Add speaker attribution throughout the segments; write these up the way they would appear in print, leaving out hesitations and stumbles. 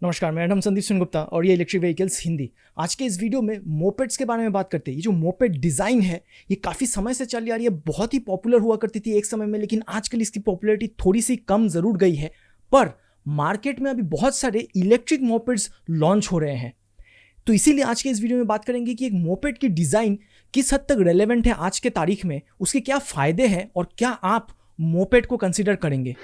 Speaker 1: नमस्कार, मेरा नाम संदीप सिंह गुप्ता और ये इलेक्ट्रिक व्हीकल्स हिंदी। आज के इस वीडियो में मोपेड्स के बारे में बात करते हैं। ये जो मोपेड डिज़ाइन है ये काफ़ी समय से चली आ रही है, बहुत ही पॉपुलर हुआ करती थी एक समय में, लेकिन आजकल इसकी पॉपुलैरिटी थोड़ी सी कम ज़रूर गई है। पर मार्केट में अभी बहुत सारे इलेक्ट्रिक मोपेड्स लॉन्च हो रहे हैं। तो इसीलिए आज के इस वीडियो में बात करेंगे कि एक मोपेड की डिज़ाइन किस हद तक रेलेवेंट है आज के तारीख में, उसके क्या फ़ायदे हैं और क्या आप मोपेड को कंसिडर करेंगे।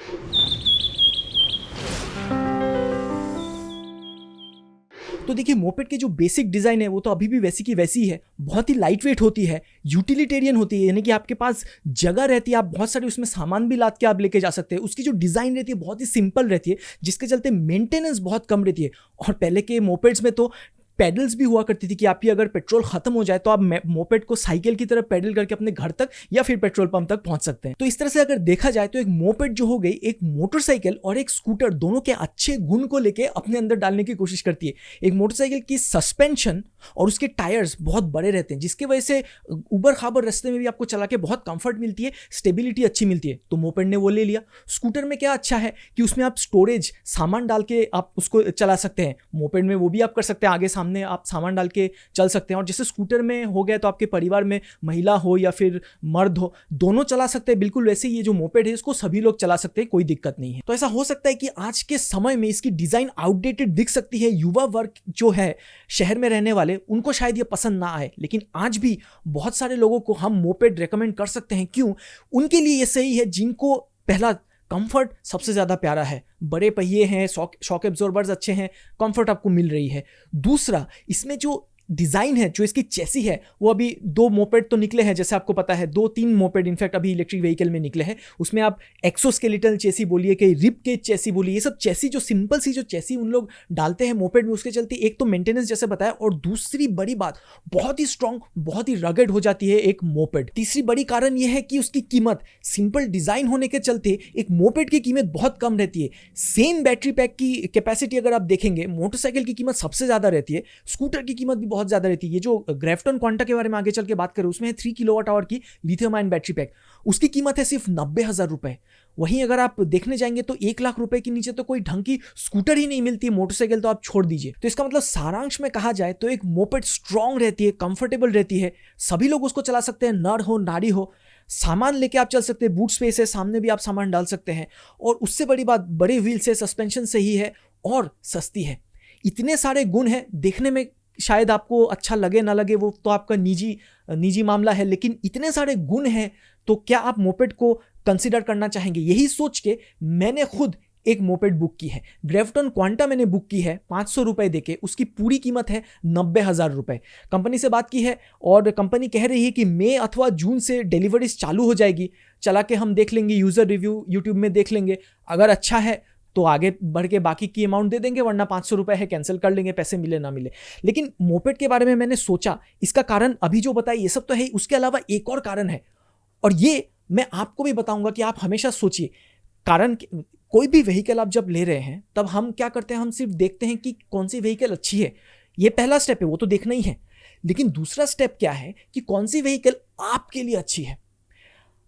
Speaker 1: तो देखिए, मोपेड की जो बेसिक डिज़ाइन है वो तो अभी भी वैसी की वैसी है। बहुत ही लाइट वेट होती है, यूटिलिटेरियन होती है, यानी कि आपके पास जगह रहती है, आप बहुत सारे उसमें सामान भी लाद के आप लेके जा सकते हैं। उसकी जो डिज़ाइन रहती है बहुत ही सिंपल रहती है, जिसके चलते मेंटेनेंस बहुत कम रहती है। और पहले के मोपेड्स में तो पैडल्स भी हुआ करती थी कि आपकी अगर पेट्रोल खत्म हो जाए तो आप मोपेड को साइकिल की तरह पैडल करके अपने घर तक या फिर पेट्रोल पंप तक पहुंच सकते हैं। तो इस तरह से अगर देखा जाए तो एक मोपेड जो हो गई एक मोटरसाइकिल और एक स्कूटर दोनों के अच्छे गुण को लेके अपने अंदर डालने की कोशिश करती है। एक मोटरसाइकिल की सस्पेंशन और उसके टायर्स बहुत बड़े रहते हैं, जिसकी वजह से उबर खाबर रास्ते में भी आपको चला के बहुत कंफर्ट मिलती है, स्टेबिलिटी अच्छी मिलती है। तो मोपेड ने वो ले लिया। स्कूटर में क्या अच्छा है कि उसमें आप स्टोरेज सामान डाल के आप उसको चला सकते हैं। मोपेड में वो भी आप कर सकते हैं, आगे सामने आप सामान डाल के चल सकते हैं। और जैसे स्कूटर में हो गया तो आपके परिवार में महिला हो या फिर मर्द हो, दोनों चला सकते हैं। बिल्कुल वैसे ही ये जो मोपेड है इसको सभी लोग चला सकते हैं, कोई दिक्कत नहीं है। तो ऐसा हो सकता है कि आज के समय में इसकी डिजाइन आउटडेटेड दिख सकती है। युवा वर्ग जो है शहर में रहने वाले, उनको शायद ये पसंद ना आए, लेकिन आज भी बहुत सारे लोगों को हम मोपेड रेकमेंड कर सकते हैं। क्यों? उनके लिए ये सही है जिनको पहला कंफर्ट सबसे ज़्यादा प्यारा है, बड़े पहिए हैं, शॉक एब्जॉर्बर्स अच्छे हैं, कंफर्ट आपको मिल रही है। दूसरा, इसमें जो डिज़ाइन है, जो इसकी चेसी है, वो अभी 2 मोपेड तो निकले हैं, जैसे आपको पता है 2-3 मोपेड इनफैक्ट अभी इलेक्ट्रिक व्हीकल में निकले हैं। उसमें आप एक्सोस्केलेटल चेसी बोलिए, कहीं रिब केज चेसी बोलिए, ये सब चेसी जो सिंपल सी जो चेसी उन लोग डालते हैं मोपेड में, उसके चलते एक तो मेंटेनेंस जैसे बताया, और दूसरी बड़ी बात बहुत ही स्ट्रॉन्ग, बहुत ही रगड हो जाती है एक मोपेड। तीसरी बड़ी कारण यह है कि उसकी कीमत, सिंपल डिज़ाइन होने के चलते एक मोपेड की कीमत बहुत कम रहती है। सेम बैटरी पैक की कैपेसिटी अगर आप देखेंगे, मोटरसाइकिल की कीमत सबसे ज़्यादा रहती है, स्कूटर की कीमत भी बहुत ज़्यादा रहती है। ये जो ग्रेफ्टन क्वांटा के बारे में आगे चल के बात करें, उसमें है 3 किलोवाट आवर की लिथियम आयन बैटरी पैक, उसकी कीमत है सिर्फ 90,000 रुपए। वहीं अगर आप देखने जाएंगे तो 1 लाख रुपए के नीचे तो कोई ढंग की स्कूटर ही नहीं मिलती है, मोटरसाइकिल तो आप छोड़ दीजिए। तो इसका मतलब सारांश में कहा जाए तो एक मोपेड स्ट्रांग रहती है, कंफर्टेबल रहती है, सभी लोग उसको चला सकते हैं, नर हो नारी हो, सामान लेके आप चल सकते हैं, बूट स्पेस है, सामने भी आप सामान डाल सकते हैं, और उससे बड़ी बात बड़े व्हील से, सस्पेंशन सही है और सस्ती है। इतने सारे गुण हैं, देखने में शायद आपको अच्छा लगे ना लगे वो तो आपका निजी मामला है, लेकिन इतने सारे गुण हैं तो क्या आप मोपेड को कंसीडर करना चाहेंगे? यही सोच के मैंने खुद एक मोपेड बुक की है। ग्रेफ्टन क्वांटा मैंने बुक की है 500 रुपये देके, उसकी पूरी कीमत है 90,000 रुपये। कंपनी से बात की है और कंपनी कह रही है कि मई अथवा जून से डिलीवरीज चालू हो जाएगी। चला के हम देख लेंगे, यूज़र रिव्यू यूट्यूब में देख लेंगे, अगर अच्छा है तो आगे बढ़ के बाकी की अमाउंट दे देंगे, वरना 500 रुपये है कैंसिल कर लेंगे, पैसे मिले ना मिले। लेकिन मोपेड के बारे में मैंने सोचा, इसका कारण अभी जो बताया ये सब तो है, उसके अलावा एक और कारण है, और ये मैं आपको भी बताऊंगा कि आप हमेशा सोचिए। कारण, कोई भी व्हीकल आप जब ले रहे हैं तब हम क्या करते हैं, हम सिर्फ देखते हैं कि कौन सी व्हीकल अच्छी है, ये पहला स्टेप है, वो तो देखना ही है। लेकिन दूसरा स्टेप क्या है कि कौन सी व्हीकल आपके लिए अच्छी है।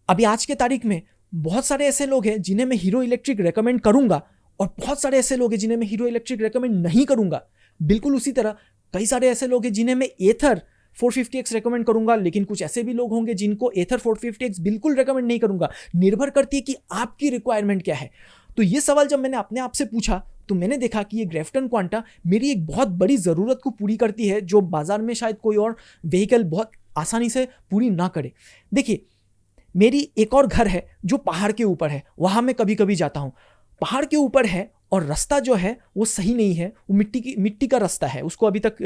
Speaker 1: अभी आज के तारीख में बहुत सारे ऐसे लोग हैं जिन्हें मैं हीरो इलेक्ट्रिक रेकमेंड करूंगा, और बहुत सारे ऐसे लोग हैं जिन्हें मैं हीरो इलेक्ट्रिक रेकमेंड नहीं करूंगा। बिल्कुल उसी तरह कई सारे ऐसे लोग हैं जिन्हें मैं एथर 450X रेकमेंड करूंगा, लेकिन कुछ ऐसे भी लोग होंगे जिनको एथर 450X बिल्कुल रेकमेंड नहीं करूंगा। निर्भर करती है कि आपकी रिक्वायरमेंट क्या है। तो ये सवाल जब मैंने अपने आप से पूछा तो मैंने देखा कि ये ग्रेफ्टन क्वांटा मेरी एक बहुत बड़ी ज़रूरत को पूरी करती है, जो बाजार में शायद कोई और व्हीकल बहुत आसानी से पूरी ना करे। देखिए, मेरी एक और घर है जो पहाड़ के ऊपर है, वहाँ मैं कभी कभी जाता हूँ। पहाड़ के ऊपर है और रास्ता जो है वो सही नहीं है, वो मिट्टी का रास्ता है, उसको अभी तक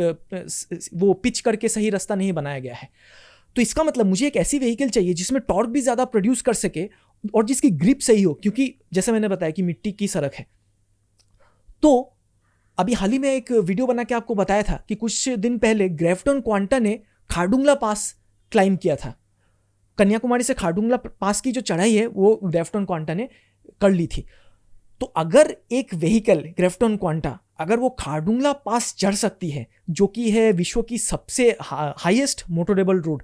Speaker 1: वो पिच करके सही रास्ता नहीं बनाया गया है। तो इसका मतलब मुझे एक ऐसी व्हीकल चाहिए जिसमें टॉर्क भी ज़्यादा प्रोड्यूस कर सके और जिसकी ग्रिप सही हो, क्योंकि जैसे मैंने बताया कि मिट्टी की सड़क है। तो अभी हाल ही में एक वीडियो बना के आपको बताया था कि कुछ दिन पहले ग्रेफ्टन क्वांटा ने खारडुंगला पास क्लाइम किया था। कन्याकुमारी से खारडुंगला पास की जो चढ़ाई है वो ग्रेफ्टन क्वांटा ने कर ली थी। तो अगर एक व्हीकल ग्रेफ्टन क्वांटा अगर वो खारडुंगला पास चढ़ सकती है, जो कि है विश्व की सबसे हाईएस्ट मोटोरेबल रोड,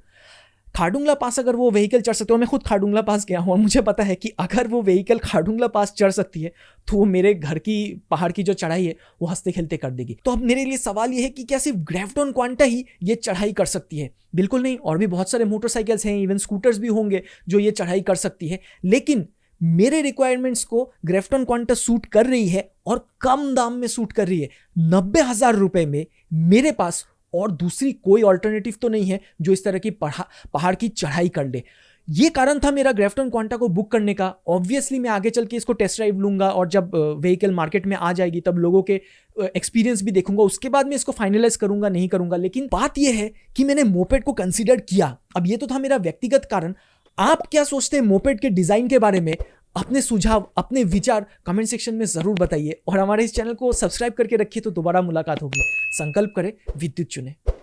Speaker 1: खारडुंगला पास अगर वो व्हीकल चढ़ सकते हो, मैं खुद खारडुंगला पास गया हूँ और मुझे पता है कि अगर वो व्हीकल खारडुंगला पास चढ़ सकती है तो वो मेरे घर की पहाड़ की जो चढ़ाई है वो हंसते खेलते कर देगी। तो अब मेरे लिए सवाल ये है कि क्या सिर्फ ग्रेविटॉन क्वांटा ही ये चढ़ाई कर सकती है? बिल्कुल नहीं, और भी बहुत सारे मोटरसाइकिल्स हैं, इवन स्कूटर्स भी होंगे जो ये चढ़ाई कर सकती है। लेकिन मेरे रिक्वायरमेंट्स को ग्रेविटॉन क्वांटा सूट कर रही है और कम दाम में सूट कर रही है। 90,000 रुपए में मेरे पास और दूसरी कोई ऑल्टरनेटिव तो नहीं है जो इस तरह की पहाड़ की चढ़ाई कर ले। ये कारण था मेरा ग्रेविटॉन क्वांटा को बुक करने का। ऑब्वियसली मैं आगे चल के इसको टेस्ट ड्राइव लूंगा और जब व्हीकल मार्केट में आ जाएगी तब लोगों के एक्सपीरियंस भी देखूंगा, उसके बाद मैं इसको फाइनलाइज करूंगा नहीं करूंगा। लेकिन बात यह है कि मैंने मोपेड को कंसीडर किया। अब ये तो था मेरा व्यक्तिगत कारण। आप क्या सोचते हैं मोपेड के डिजाइन के बारे में? अपने सुझाव, अपने विचार कमेंट सेक्शन में जरूर बताइए और हमारे इस चैनल को सब्सक्राइब करके रखिए तो दोबारा मुलाकात होगी। संकल्प करें, विद्युत चुने।